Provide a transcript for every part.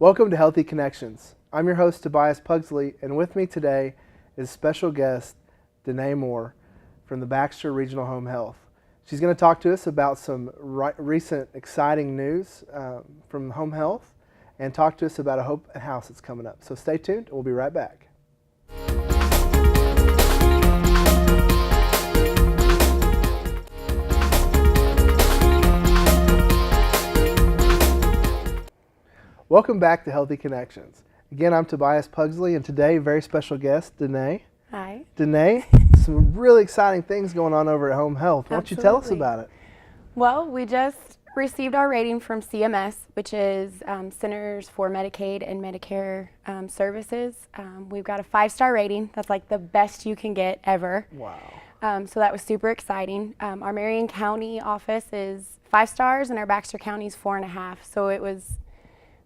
Welcome to Healthy Connections. I'm your host, Tobias Pugsley, and with me today is special guest Denee Moore from the Baxter Regional Home Health. She's going to talk to us about some recent exciting news from home health and talk to us about a open house that's coming up. So stay tuned, and we'll be right back. Welcome back to Healthy Connections. Again, I'm Tobias Pugsley, and today, very special guest, Denee. Hi. Denee, some really exciting things going on over at Home Health. Why don't you tell us about it? Well, we just received our rating from CMS, which is Centers for Medicaid and Medicare Services. We've got a 5-star rating. That's like the best you can get ever. Wow. So that was super exciting. Our Marion County office is 5 stars, and our Baxter County is 4.5. So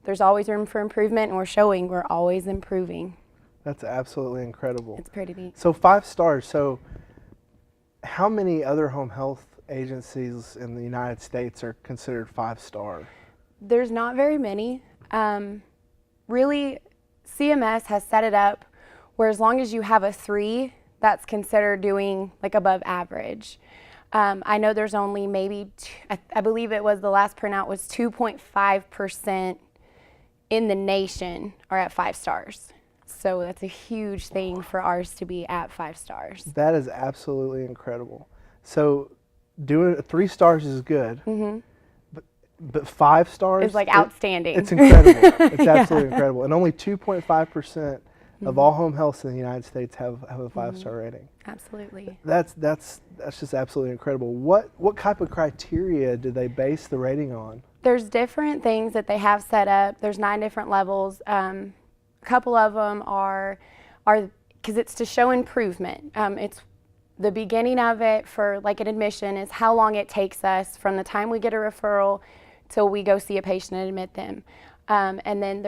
there's always room for improvement, and we're showing we're always improving. That's absolutely incredible. It's pretty neat. So 5 stars. So how many other home health agencies in the United States are considered 5-star? There's not very many. Really, CMS has set it up where as long as you have a 3, that's considered doing like above average. I know there's only maybe, I believe it was the last printout was 2.5% in the nation are at 5 stars. So that's a huge thing for ours to be at 5 stars. That is absolutely incredible. So doing 3 stars is good, but 5 stars is like outstanding. It's incredible. It's absolutely incredible. And only 2.5% of all home healths in the United States have a 5-star rating. Absolutely. That's just absolutely incredible. What type of criteria do they base the rating on? There's different things that they have set up. There's 9 different levels. A couple of them are because it's to show improvement. It's the beginning of it for like an admission is how long it takes us from the time we get a referral till we go see a patient and admit them. And then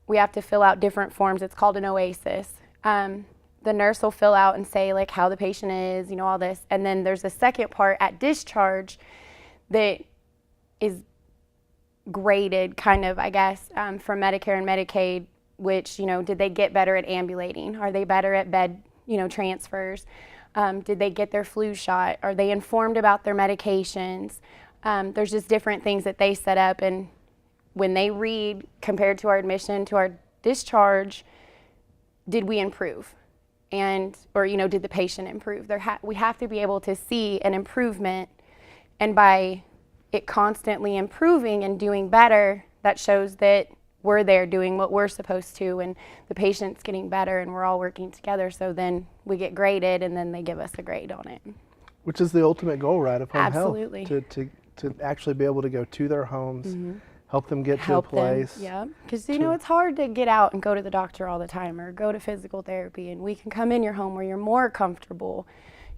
we have to fill out different forms. It's called an OASIS. The nurse will fill out and say like how the patient is, all this. And then there's a second part at discharge that is graded kind of, I guess, from Medicare and Medicaid, which, did they get better at ambulating? Are they better at bed, transfers? Did they get their flu shot? Are they informed about their medications? There's just different things that they set up, and when they read compared to our admission to our discharge, did we improve? Or did the patient improve? We have to be able to see an improvement, and by it constantly improving and doing better, that shows that we're there doing what we're supposed to, and the patient's getting better, and we're all working together. So then we get graded, and then they give us a grade on it. Which is the ultimate goal, right, of home Absolutely. health? To actually be able to go to their homes, help them get to a place. Yeah, because it's hard to get out and go to the doctor all the time or go to physical therapy, and we can come in your home where you're more comfortable.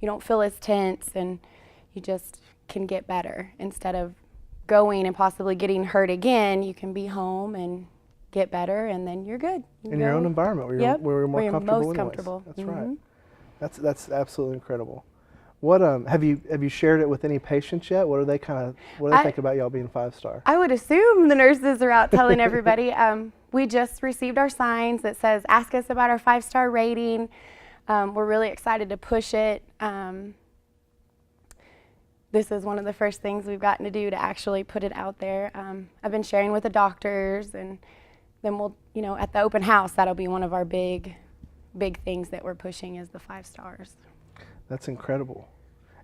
You don't feel as tense, and you just can get better. Instead of going and possibly getting hurt again, you can be home and get better, and then you're good. In your own environment where you're more comfortable. Most comfortable. That's right. That's absolutely incredible. What have you shared it with any patients yet? What do they think about y'all being 5-star? I would assume the nurses are out telling everybody. We just received our signs that says ask us about our 5-star rating. We're really excited to push it. This is one of the first things we've gotten to do to actually put it out there. I've been sharing with the doctors, and then we'll, at the open house, that'll be one of our big things that we're pushing is the 5 stars. That's incredible.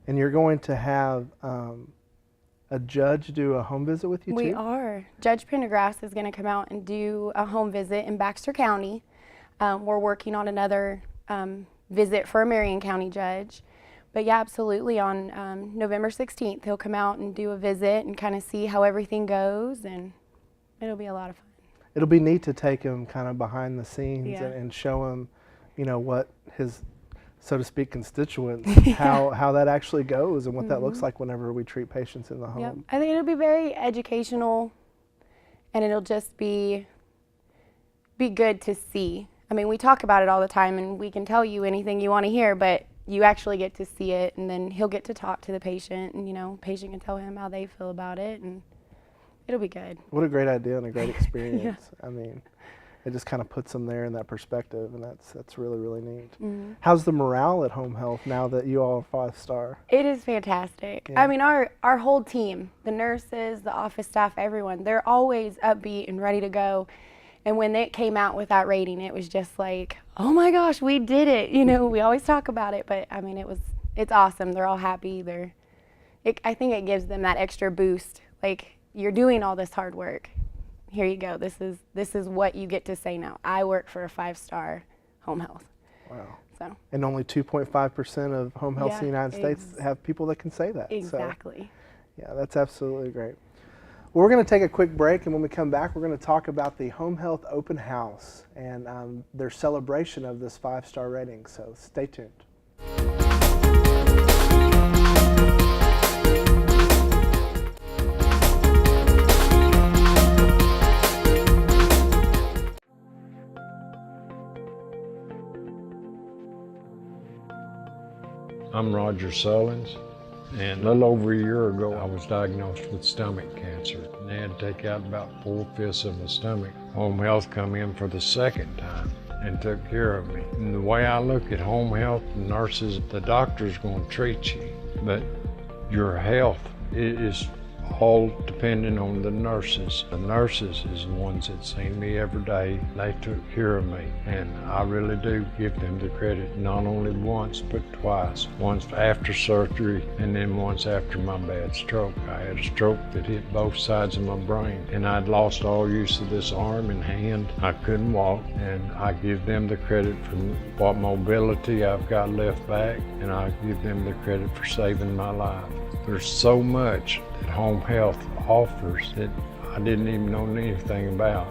And you're going to have a judge do a home visit with you too? We are. Judge Pendergrass is going to come out and do a home visit in Baxter County. We're working on another visit for a Marion County judge. But yeah, absolutely. On November 16th, he'll come out and do a visit and kind of see how everything goes, and it'll be a lot of fun. It'll be neat to take him kind of behind the scenes and show him, what his, so to speak, constituents, how that actually goes and what that looks like whenever we treat patients in the home. Yep. I think it'll be very educational, and it'll just be good to see. I mean, we talk about it all the time, and we can tell you anything you want to hear, but you actually get to see it, and then he'll get to talk to the patient, and patient can tell him how they feel about it, and it'll be good. What a great idea and a great experience. Yeah. I mean, it just kind of puts them there in that perspective, and that's really, really neat. Mm-hmm. How's the morale at Home Health now that you all are 5-star? It is fantastic. Yeah. I mean, our whole team, the nurses, the office staff, everyone, they're always upbeat and ready to go. And when it came out with that rating, it was just like, oh my gosh, we did it. You know, we always talk about it, but I mean, it's awesome. They're all happy. I think it gives them that extra boost. Like, you're doing all this hard work. Here you go. This is what you get to say now. I work for a 5-star Home Health. Wow. So. And only 2.5% of home health in the United States have people that can say that. Exactly. So, yeah, that's absolutely great. Well, we're going to take a quick break, and when we come back, we're going to talk about the Home Health Open House and their celebration of this 5-star rating. So stay tuned. I'm Roger Sullins, and a little over a year ago I was diagnosed with stomach cancer. And they had to take out about 4/5 of my stomach. Home Health come in for the second time and took care of me. And the way I look at Home Health, the nurses, the doctor's going to treat you, but your health is all depending on the nurses. The nurses is the ones that see me every day. They took care of me, and I really do give them the credit, not only once but twice. Once after surgery and then once after my bad stroke. I had a stroke that hit both sides of my brain, and I'd lost all use of this arm and hand. I couldn't walk, and I give them the credit for what mobility I've got left back, and I give them the credit for saving my life. There's so much that Home Health offers that I didn't even know anything about.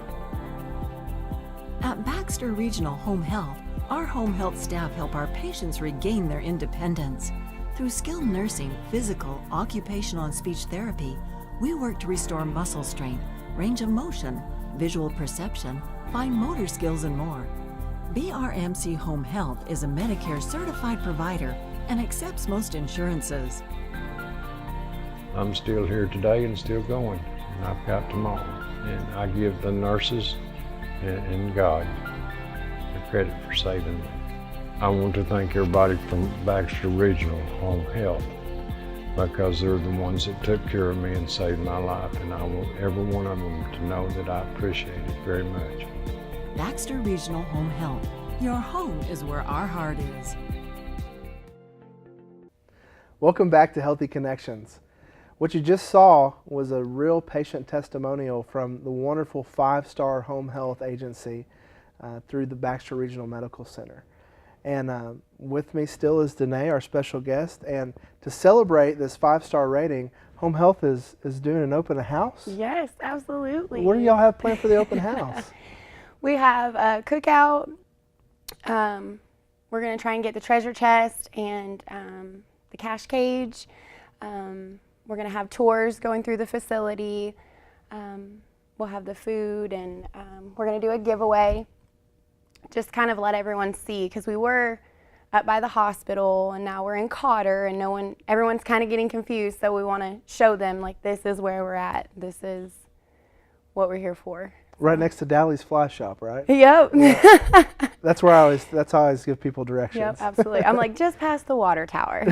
At Baxter Regional Home Health, our home health staff help our patients regain their independence. Through skilled nursing, physical, occupational, and speech therapy, we work to restore muscle strength, range of motion, visual perception, fine motor skills, and more. BRMC Home Health is a Medicare certified provider and accepts most insurances. I'm still here today and still going, and I've got tomorrow. And I give the nurses and God the credit for saving me. I want to thank everybody from Baxter Regional Home Health, because they're the ones that took care of me and saved my life, and I want every one of them to know that I appreciate it very much. Baxter Regional Home Health. Your home is where our heart is. Welcome back to Healthy Connections. What you just saw was a real patient testimonial from the wonderful 5-star home health agency through the Baxter Regional Medical Center. And with me still is Denee, our special guest. And to celebrate this 5-star rating, Home Health is doing an open house. Yes, absolutely. What do y'all have planned for the open house? We have a cookout. We're going to try and get the treasure chest and the cash cage. We're going to have tours going through the facility. We'll have the food, and we're going to do a giveaway. Just kind of let everyone see, because we were up by the hospital and now we're in Cotter, and everyone's kind of getting confused, so we want to show them, like, this is where we're at. This is what we're here for. Right next to Dally's Fly Shop, right? Yep. Yeah. That's how I always give people directions. Yep, absolutely. I'm like, just past the water tower.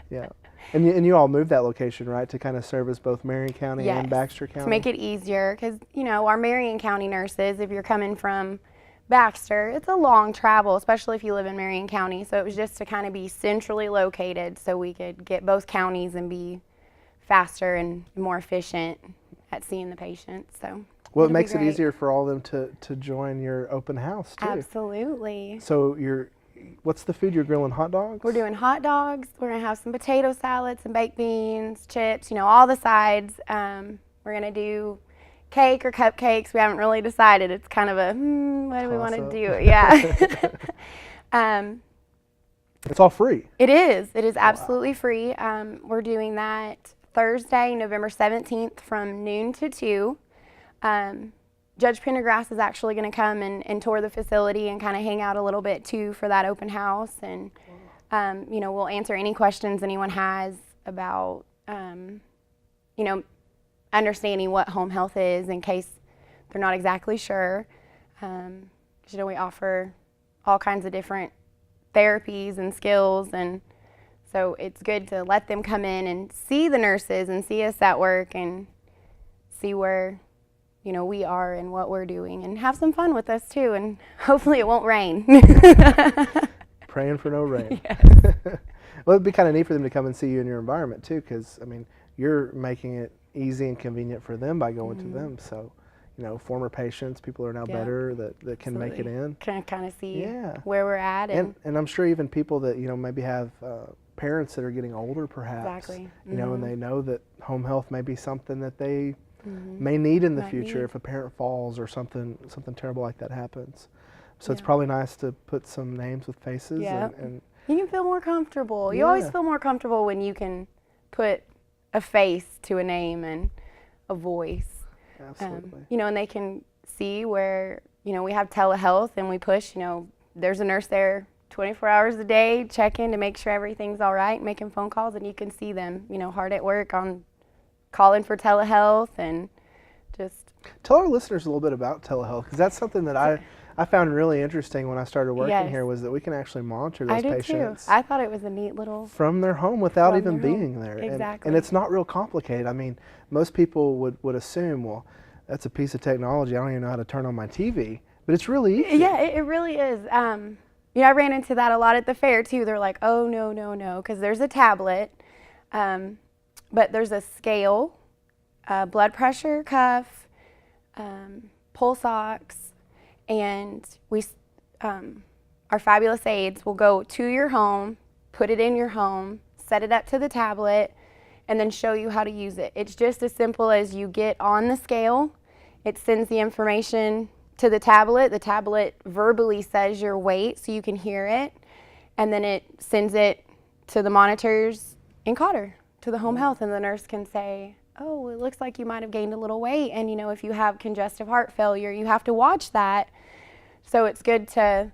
Yeah. And you all moved that location, right, to kind of service both Marion County and Baxter County? To make it easier, because, you know, our Marion County nurses, if you're coming from Baxter, it's a long travel, especially if you live in Marion County. So it was just to kind of be centrally located so we could get both counties and be faster and more efficient at seeing the patients. So well, it makes it easier for all of them to join your open house, too. Absolutely. So what's the food? You're grilling hot dogs? We're doing hot dogs. We're going to have some potato salad, some baked beans, chips, you know, all the sides. We're going to do cake or cupcakes. We haven't really decided. It's kind of a, what do we want to do? Yeah. It's all free. It is. It is absolutely free. We're doing that Thursday, November 17th from noon to 2. Judge Pendergrass is actually going to come and tour the facility and kind of hang out a little bit too for that open house, and you know, we'll answer any questions anyone has about you know, understanding what home health is in case they're not exactly sure. 'Cause, you know, we offer all kinds of different therapies and skills, and so it's good to let them come in and see the nurses and see us at work and see where, you know, we are and what we're doing, and have some fun with us too, and hopefully it won't rain. Praying for no rain. Yes. Well, it'd be kind of neat for them to come and see you in your environment too, because I mean, you're making it easy and convenient for them by going to them. So, you know, former patients, people are now Yeah. better that can make it in. Can kind of see Yeah. where we're at. And I'm sure even people that, you know, maybe have parents that are getting older perhaps. Exactly. You know, and they know that home health may be something that they may need in the Might future need. if a parent falls or something terrible like that happens. So it's Yeah. probably nice to put some names with faces Yep. and You can feel more comfortable. You always Yeah. feel more comfortable when you can put a face to a name and a voice. absolutely. You know, and they can see where, you know, we have telehealth and we push, you know, there's a nurse there 24 hours a day, checking to make sure everything's all right, making phone calls, and you can see them, you know, hard at work on calling for telehealth and just. Tell our listeners a little bit about telehealth, because that's something that I found really interesting when I started working Yes. here, was that we can actually monitor I those did patients too. I thought it was a neat little. from their home without From even their home. being there. Exactly. And it's not real complicated. I mean, most people would assume, well, that's a piece of technology. I don't even know how to turn on my TV. But it's really easy. Yeah, it really is. You know, I ran into that a lot at the fair too. They're like, oh, no, because there's a tablet, but there's a scale, blood pressure cuff, pulse ox, and our fabulous aides will go to your home, put it in your home, set it up to the tablet, and then show you how to use it. It's just as simple as you get on the scale, it sends the information to the tablet verbally says your weight so you can hear it, and then it sends it to the monitors in Cotter, to the home health, and the nurse can say, oh, it looks like you might have gained a little weight, and you know, if you have congestive heart failure, you have to watch that. So it's good to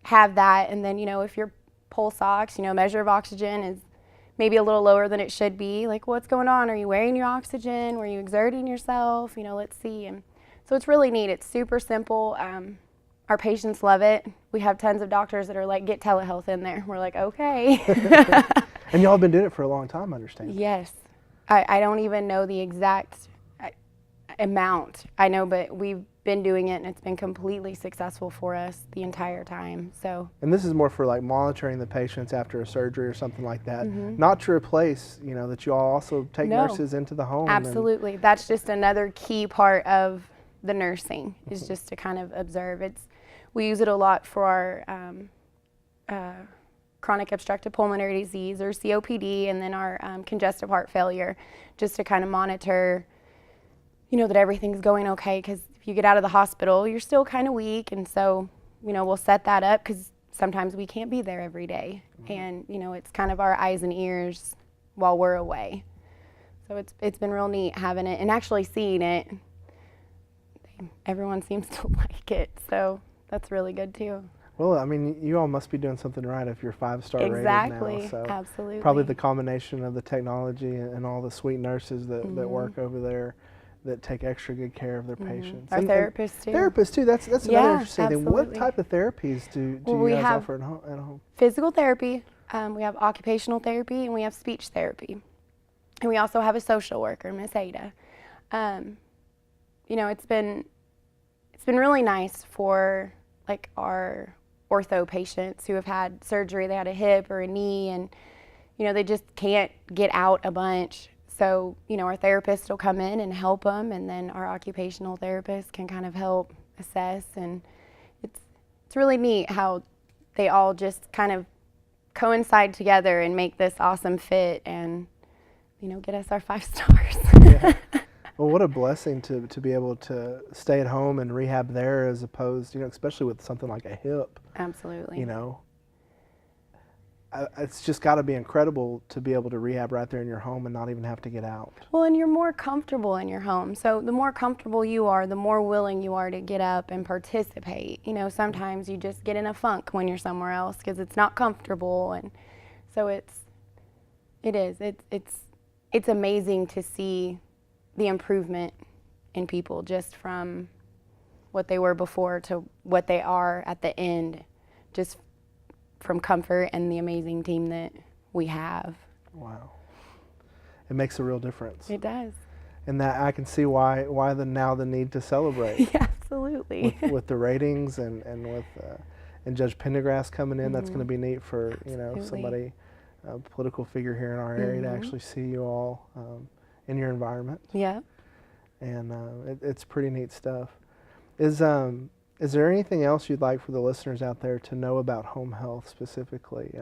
have that, and then, you know, if your pulse ox, you know, measure of oxygen is maybe a little lower than it should be, like, what's going on? Are you wearing your oxygen? Were you exerting yourself? You know, let's see. And so it's really neat. It's super simple. Our patients love it. We have tons of doctors that are like, get telehealth in there. We're like, okay. And y'all have been doing it for a long time, I understand. Yes. I don't even know the exact amount. I know, but we've been doing it, and it's been completely successful for us the entire time. So. And this is more for like monitoring the patients after a surgery or something like that. Not to replace, you know, that you all also take No. nurses into the home. Absolutely. That's just another key part of the nursing, is just to kind of observe. We use it a lot for our chronic obstructive pulmonary disease, or COPD, and then our congestive heart failure, just to kind of monitor, you know, that everything's going okay, because if you get out of the hospital, you're still kind of weak, and so, you know, we'll set that up, because sometimes we can't be there every day, and, you know, it's kind of our eyes and ears while we're away. So it's been real neat having it and actually seeing it. Everyone seems to like it, so that's really good too. Well, I mean, you all must be doing something right if you're 5-star Exactly. rated now. So Absolutely. probably the combination of the technology and all the sweet nurses that work over there that take extra good care of their patients. Our therapists too. Therapists too. That's another Yeah, interesting thing. What absolutely. type of therapies do Well, you we guys have offer at home? Physical therapy, we have occupational therapy, and we have speech therapy. And we also have a social worker, Miss Ada. You know, it's been really nice for like our ortho patients who have had surgery. They had a hip or a knee, and you know, they just can't get out a bunch. So, you know, our therapist will come in and help them, and then our occupational therapist can kind of help assess. And it's really neat how they all just kind of coincide together and make this awesome fit, and you know, get us our 5 stars. Yeah. Well, what a blessing to be able to stay at home and rehab there, as opposed, you know, especially with something like a hip. Absolutely. You know, it's just got to be incredible to be able to rehab right there in your home and not even have to get out. Well, and you're more comfortable in your home. So the more comfortable you are, the more willing you are to get up and participate. You know, sometimes you just get in a funk when you're somewhere else because it's not comfortable, and so it's amazing to see the improvement in people just from what they were before to what they are at the end, just from comfort and the amazing team that we have. Wow. It makes a real difference. It does. And that I can see why the need to celebrate. Yeah, absolutely. with the ratings and with and Judge Pendergrass coming in, that's going to be neat for Absolutely. somebody, a political figure here in our area, to actually see you all in your environment. Yeah. And it's pretty neat stuff. Is there anything else you'd like for the listeners out there to know about home health specifically?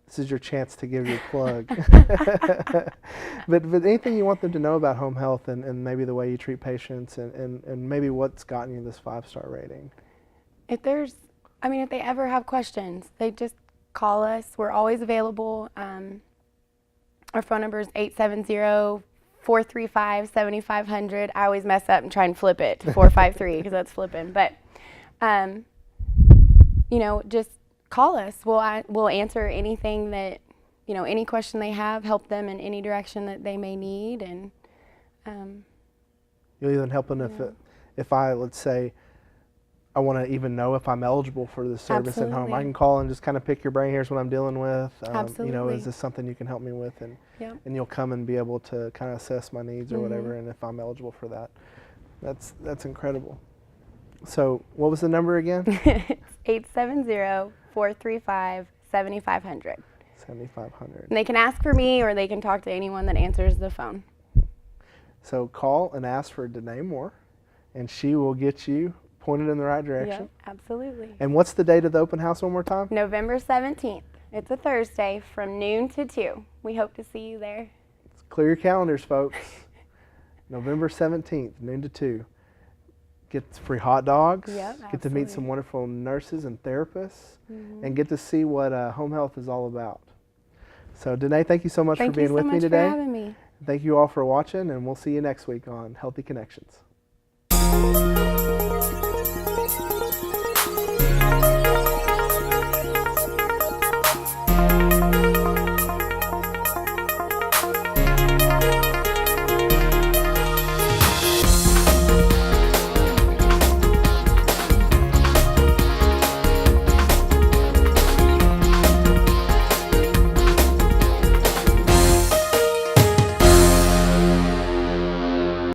This is your chance to give your plug. but anything you want them to know about home health and maybe the way you treat patients and maybe what's gotten you this 5-star rating? If they ever have questions, they just call us. We're always available. Our phone number is 870-435-7500. I always mess up and try and flip it to 453 because that's flipping. But, just call us. We'll answer anything that, any question they have, help them in any direction that they may need. And you'll even help them if I, let's say, I want to even know if I'm eligible for the service at home. I can call and just kind of pick your brain. Here's what I'm dealing with. Absolutely. Is this something you can help me with? And Yep. and you'll come and be able to kind of assess my needs or whatever, and if I'm eligible for that. That's incredible. So what was the number again? It's 870-435-7500. 7,500. And they can ask for me or they can talk to anyone that answers the phone. So call and ask for Denee Moore, and she will get you pointed in the right direction. Yep, absolutely. And what's the date of the open house one more time? November 17th. It's a Thursday from noon to 2. We hope to see you there. Clear your calendars, folks. November 17th, noon to 2. Get free hot dogs. Yep, get to meet some wonderful nurses and therapists, and get to see what home health is all about. So, Denee, thank you so much for being with me today. Thank you so much for having me. Thank you all for watching, and we'll see you next week on Healthy Connections.